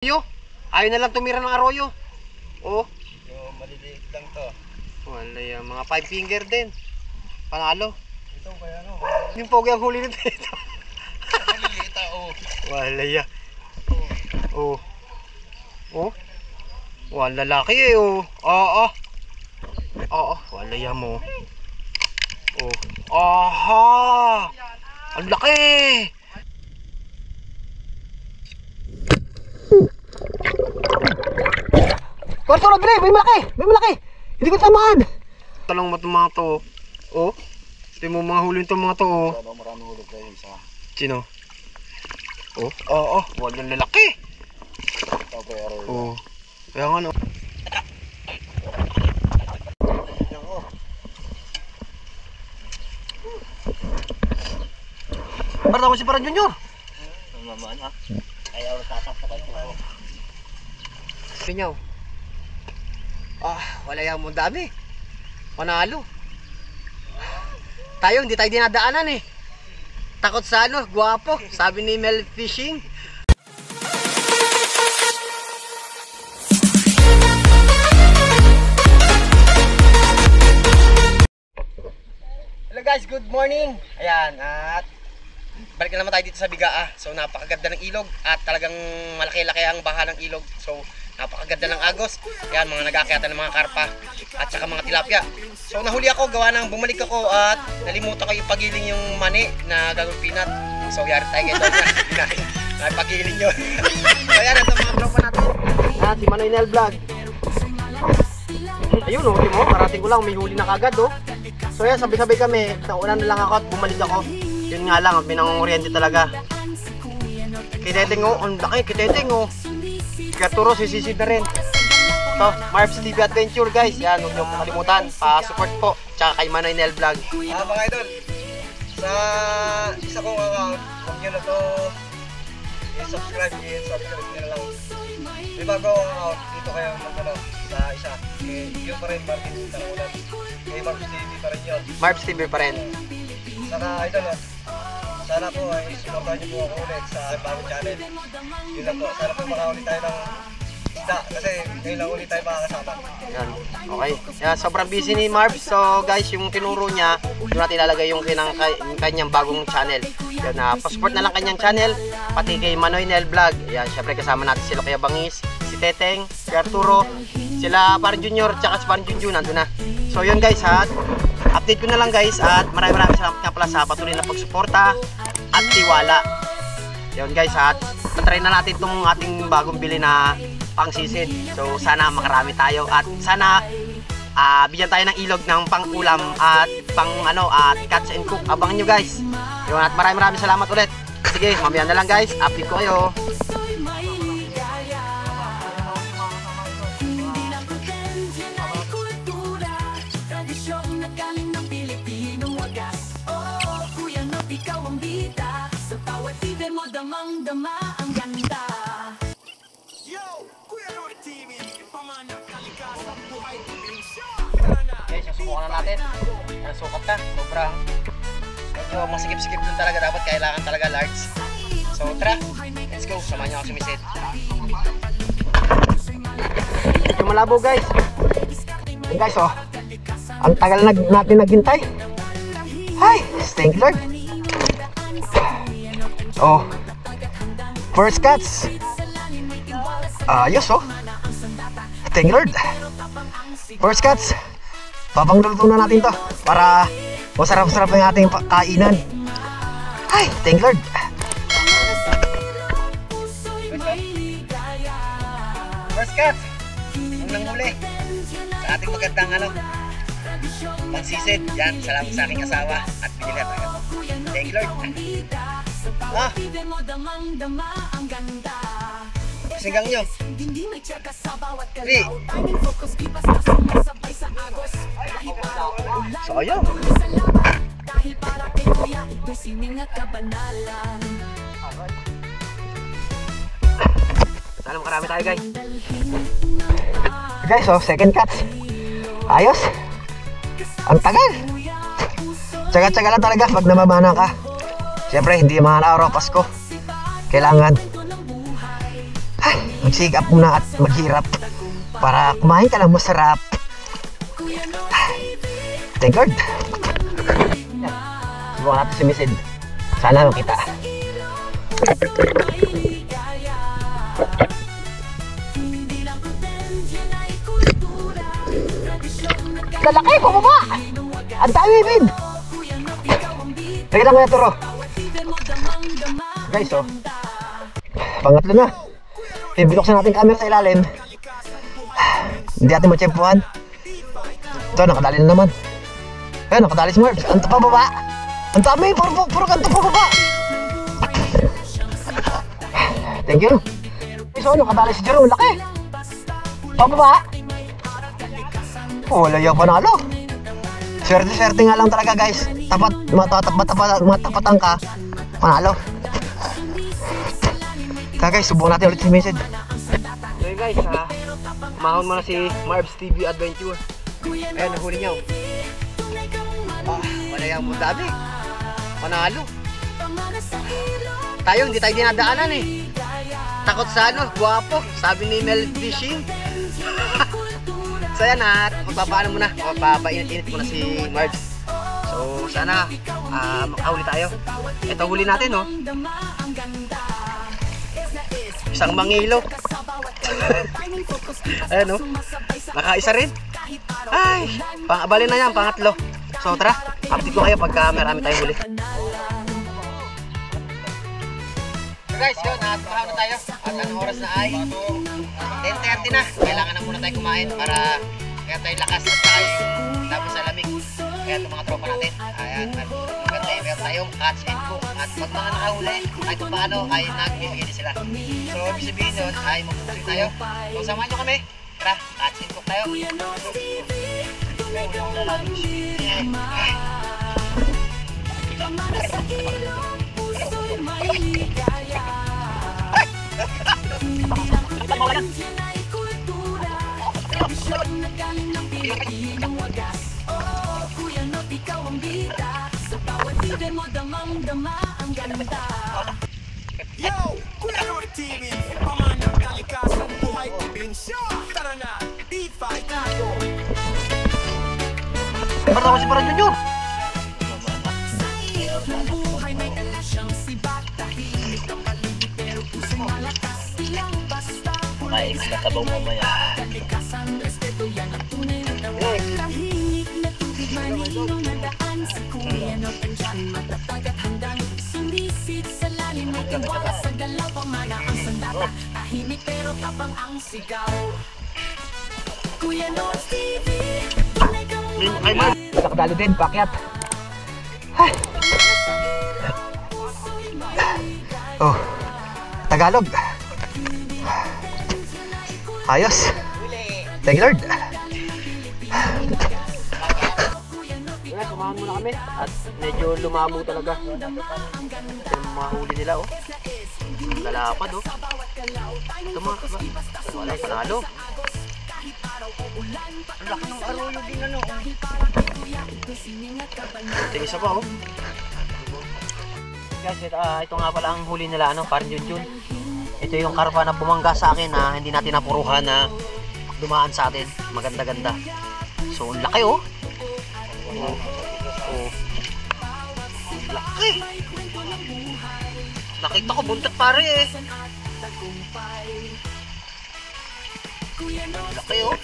Yo, ayaw na lang tumira ng arroyo. Oh. So, maliliit lang to. Wala yan, mga 5 finger din. Panalo. Ito kaya no. Yung pogi ang huli nito. Maliliit oh. Wala yan. Oh. Oh. Wala lalaki eh oh. Oo. Oo, wala yan mo. Oh. Aha! Ang laki! Kwarto, Bre! May malaki! May malaki! Hindi ko tamaan! Talong mo itong mga to. Oh? Ito mo mga huli itong mga to. Oh. Marami hulog kayo isa. Sino? Oh? Oo. Walang lalaki! Oh. Kaya nga no. Parang ako si Parang Junior. Naman ha. Ayaw tatakbo kayo. Pinyaw. Wala yung mo dami. Panalo. Tayo, hindi tayo dinadaanan eh. Takot sa ano, guwapo. Sabi ni Mel Fishing. Hello guys, good morning. Ayan, at balik na naman tayo dito sa Bigaa. So napakaganda ng ilog at talagang malaki-laki ang baha ng ilog. So napakaganda ng agos. Yan, mga nag-aakyatan ng mga karpa at saka mga tilapia. So nahuli ako, gawa ng bumalik ako at nalimutan ko yung pagiling yung mani na gagawin peanut. So yari tayo kayo doon na napagiling yun. So yan, ito mga tropa natin. Si Manoy Nel Vlog. Ayun, huli mo. Parating ko lang, may huli na kagad oh. So yan, sabay-sabay kami. Naulan na lang ako at bumalik ako. Yun nga lang, pinangunguryente talaga. Kiteteng oh, ang laki, kiteteng oh. Katuro, sisisid na rin. So, Marbs TV Adventure guys. Yan, huwag niyo makalimutan. Pa-support po. Tsaka kay Manoy Nel Vlog. Mga idol, sa isa kong account, huwag nyo na to i-subscribe nyo na lang. Di ba go account, dito kayo magkano sa isa. Yun pa rin, Martin Tangulan. Kay Marbs TV pa rin yun. Marbs TV pa rin. Saka idol, sana po ay supportahan niyo po ako ulit sa bagong channel. Yun lang po, sana po makaulit tayo ng isda kasi ngayon lang ulit tayo makakasama. Yan, okay. Yan, sobrang busy ni Marbs. So guys, yung tinuro niya, doon natin ilalagay yung kanyang bagong channel. Yan, pa-support na lang kanyang channel, pati kay Manoy Nel Vlog. Yan, syempre kasama natin sila Kuya Bangis, si Teteng, si Arturo, sila Parang Junior, tsaka si Parang Junjun, nandun na. So yun guys ha, update ko na lang guys at maraming salamat nga pala sa patuloy na pagsuporta at tiwala. Yun guys at natry na natin itong ating bagong bili na pang-sisid. So sana makarami tayo at sana bigyan tayo ng ilog ng pang-ulam at at catch and cook. Abangan nyo guys. Yun at maraming salamat ulit. Sige, mamaya na lang guys. Update ko kayo. Damang-dama ang ganda. Yo, Kuya Roy TV, pamanap kalikas ang buhay dimension. Okay, susubukan na natin. Yan, sukat na. Sobrang medyo masikip-sikip dun talaga. Dapat kailangan talaga large. So tara, let's go. Samahan nyo ako sumisid. Medyo malabo guys. Yan guys oh. Ang tagal natin naghintay. Hi, thank you Lord. Oh, first cuts. Ayos oh. Thank you Lord. First cuts. Papangluluto na natin to para masarap-sarap ng ating kainan. Ay, thank you Lord. First cuts. Unang huli sa ating magandang pagsisid. Yan, salamat sa aking asawa at binili tayo. Thank you Lord. Singgang nyo. 3. Sayang. Sana makarami tayo guys. Guys oh, second cut. Ayos. Ang tagal. Tsaga-tsaga lang talaga pag namamana ka. Siyempre, hindi mahal araw Pasko. Kailangan. Ay, magsigap muna at maghirap para kumain ka ng masarap. Thank God. Subukan natin si Misid. Sana makita. Lalaki, bumaba! Ang dami, Bid! Nakita mo yung turo. Guys, oh. Pangatlo na. Ibuksan natin camera sa ilalim. Hindi natin matsyempuhan. Ito, nakadali na naman. Ayan, nakadali si Marbs. Ang pababa. Ang dami, puro kanto pababa. Thank you. So, nakadali si Jerome. Laki. Pababa. Oh, wala yung panalo. Swerte nga lang talaga, guys. Matapatan ka. Panalo. Kaya guys, subukan natin ulit si Message. So guys, mahon mo na si Marbs TV Adventure. Ayan, nahuli niya. Wala yung dami. Panalo. Tayo, hindi tayo dinadaanan eh. Takot sa ano, guwapo. Sabi ni Mel Fishing. So yan magpapaano muna. Magpapainit-init muna si Marbs. So sana makahuli tayo. Ito huli natin, no? Isang mangilo. Ayan, no? Nakaisa rin. Ay, bali na yan, pangatlo. So tara, update ko kayo pagka marami tayong huli. So guys, yun, tumahaw na tayo. At anong oras na ay 10:30 na. Kailangan na muna tayo kumain para kaya tayo lakas at tayo laban sa lamig. Kaya itong mga tropa natin, ayan, meron tayong catch and cook. At pag mga nakahuli, kahit paano ay nag-bibigay sila. So, ibig sabihin nun ay magpupusin tayo. So, samahan nyo kami. Tara, catch and cook tayo. Yo, Kuya Roy TV, pamanang kalikas ng buhay ko pinsya. Tara na, D5 tayo. Ba't ako si Parang Junior? Buhay may dala siyang sibat. Tahimik ang paligid pero puso malakas. Lang basta Makain ka tabang mamaya. kalikasan, respeto yan ang tunay na tawag. Tahimik na tubig manilong na daan. Si Kuya no andyan matatag at handang sumisid sa lalim ng tiwala. Sa galaw pamana ang sandata. Tahimik pero tapang ang sigaw. Kuya no TV, tunay kang Ay, Mark! Nakadali din, pakyat. Ay. Oh, Tagalog. Ayos. Thank you, Lord. Sumahan muna kami at medyo lumamo talaga. Yung mga huli nila, oh. Lalapad, oh. Ito mga kaba. Wala yung panalo. Ang laki ng arroyo din, ano. Ito yung isa pa, oh. Guys, ito nga pala ang huli nila, ano, parang Junjun. Ito yung karpa na bumangga sa akin na hindi natin napuruhan na dumaan sa atin. Maganda-ganda. So, laki, oh. Oh. Oh. Laki. Nakita ko buntot pare eh. Laki, oh.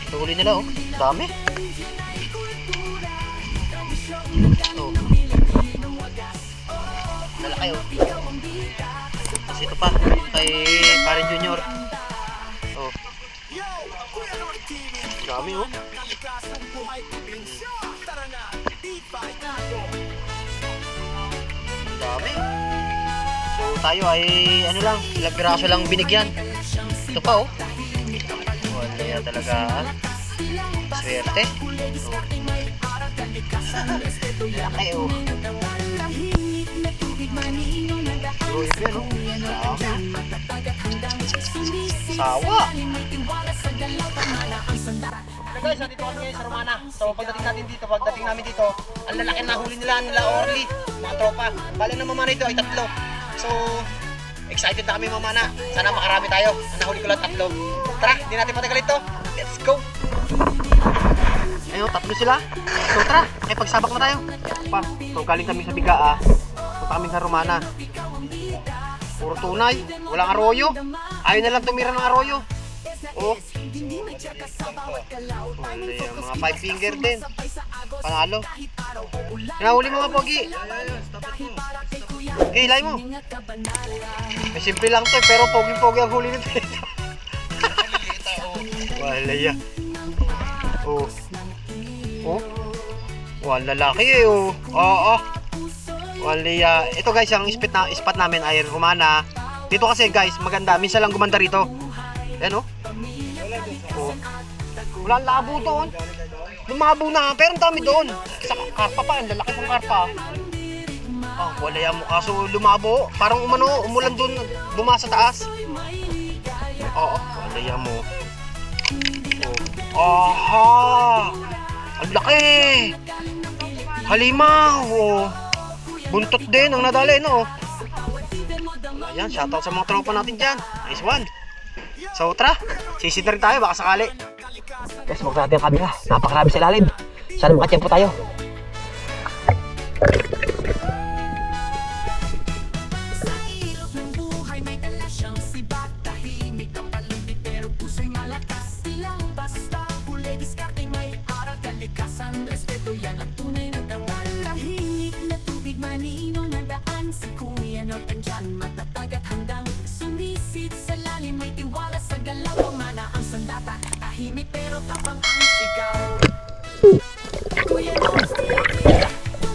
Ito huli nila, oh. Dami. Oh. Lalaki, oh. Kasi ito pa kay Karen Junior. Oh. Yo, Kuya Roy TV, Dami, oh. kalikas ng buhay ko pinsya. Tara na, D5 tayo. Dami. So tayo ay ano lang, ilang piraso lang binigyan. Ito pa, oh. Wala yan talaga. Swerte. Oh. Laki, oh. So yun, oh. Dami. Sawa. Guys, dito kami ngayon sa Romana. So pagdating namin dito, ang lalaki na huli nila Orly, mga tropa. Bali na mamana ito ay 3. So excited na kami mamana. Sana makarami tayo. Ang nahuli ko lang 3. Tara, hindi natin matagal ito. Let's go! Ayun, 3 sila. So tara, pagsabak na tayo. So galing kami sa Bigaa. Punta kami sa Romana. Puro tunay, walang arroyo. Ayaw na lang tumira ng arroyo. Oh. Mga 5 finger din. Panalo. Nahuli mga pogi. Okay, ilay mo. Simple lang to, pero pogi-pogi ang huli nito. Wala yan. Oh. Oh. Wala lalaki eh. Oh. Oo. Wala yan. Ito guys, ang spot namin ay Romana. Dito kasi guys, maganda. Minsan lang gumanda rito. Ayan oh. Oh. Wala labo doon. Lumabo na, pero ang dami doon. Sa karpa pa, ang lalaki ng karpa. Ah, wala yan mo. Kaso lumabo. Parang umulan doon. Bumasa taas. Oo, wala yan mo. Oh. Aha! Ang laki! Halimaw! Oh. Buntot din ang nadali, no? Ayan, shoutout sa mga tropa natin dyan. Nice one. So, tara. Sisid na rin tayo, baka sakali. Guys, huwag natin ang kamera. Napakarami sa ilalim. Sana makatiyempo tayo.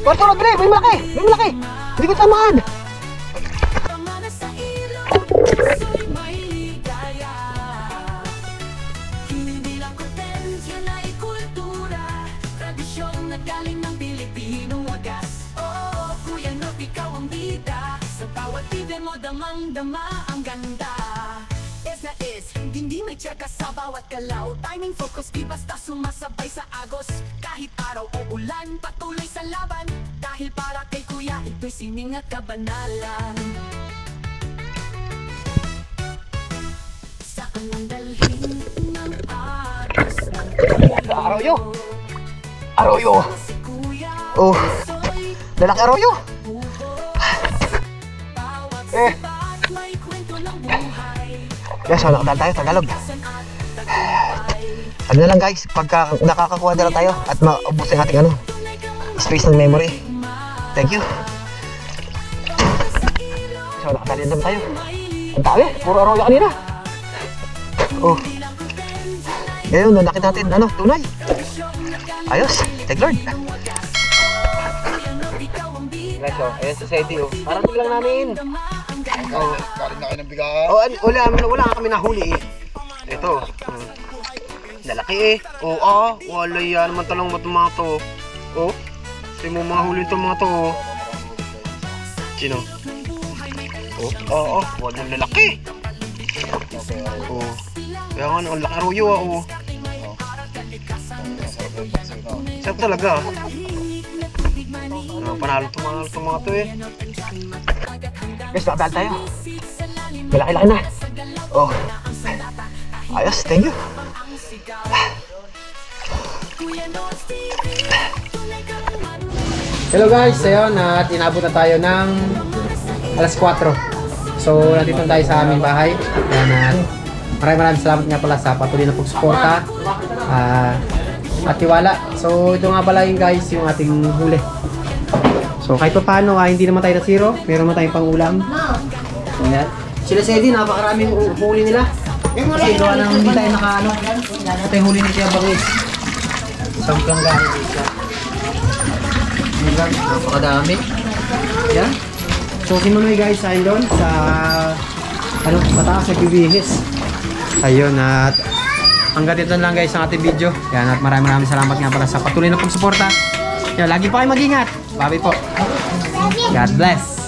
Tortoro, bre! May malaki! May malaki! Hindi ko tamaan! Hindi lang kontensya na ikultura, tradisyon na galing ng Pilipinong wagas. Oo, Kuya Nob, ikaw ang bida. Sa bawat bida mo damang-dama ang ganda. Es na es, hindi may tsaka sa bawat galaw. Timing, focus, di basta sumasabay sa agos. Kahit araw o ulan, patuloy sa laban. Dahil para kay Kuya, ito'y sining at kabanalan. Saan ang dalhin ng agos ng Arroyo! Arroyo! si Kuya? Oh! Lalaki arroyo! Eh! At may kwento ng buhay. Guys, wala kadal tayo, Tagalog. San at tagumpay. Ano na lang guys, pagka nakakakuha na lang tayo at maubos yung ating space ng memory. Thank you. So, nakakalian naman tayo. Ang dami, puro arroyo kanina. Oh. Ngayon, nakita natin, tunay. Ayos, thank Lord. Guys, oh, ayan sa Sedi, oh. Parating lang namin. Oh, Karin na kayo ng bigaan. oh wala kami nahuli eh. Ito. Lalaki eh. Oh, wala yan naman talang mga to. Oh. Hindi mo mahuli itong mga to. Oh. Sino? Oh, wala lalaki. Oh. Kaya nga, ang laki arroyo ah. Oh. Sarap talaga ah. Panalo itong mga to eh. Guys, nakadal tayo. Malaki-laki na. Oh. Ayos, thank you. Hello guys, ayun at inabot na tayo ng alas 4. So, nandito na tayo sa aming bahay. Ayan at maraming salamat nga pala sa patuloy na pagsuporta at tiwala. So, ito nga pala yung guys, yung ating huli. So, kahit pa paano, hindi naman tayo na zero. Meron naman tayong pang-ulam. Ayan. Sila Sedi, napakaraming huli nila. Kasi gawa nang hindi tayo naka-ano. Ito yung huli ni Kuya Bangis. Isang kanggahan dito. Ayan guys, napakadami. Ayan. So, sinunoy guys, ayun doon sa pataas sa bibihis. Ayun, at hanggang dito lang guys ang ating video. Ayan, at maraming salamat nga pala sa patuloy na pagsuporta. Ayan, lagi po kayo mag-ingat. Bye po. God bless.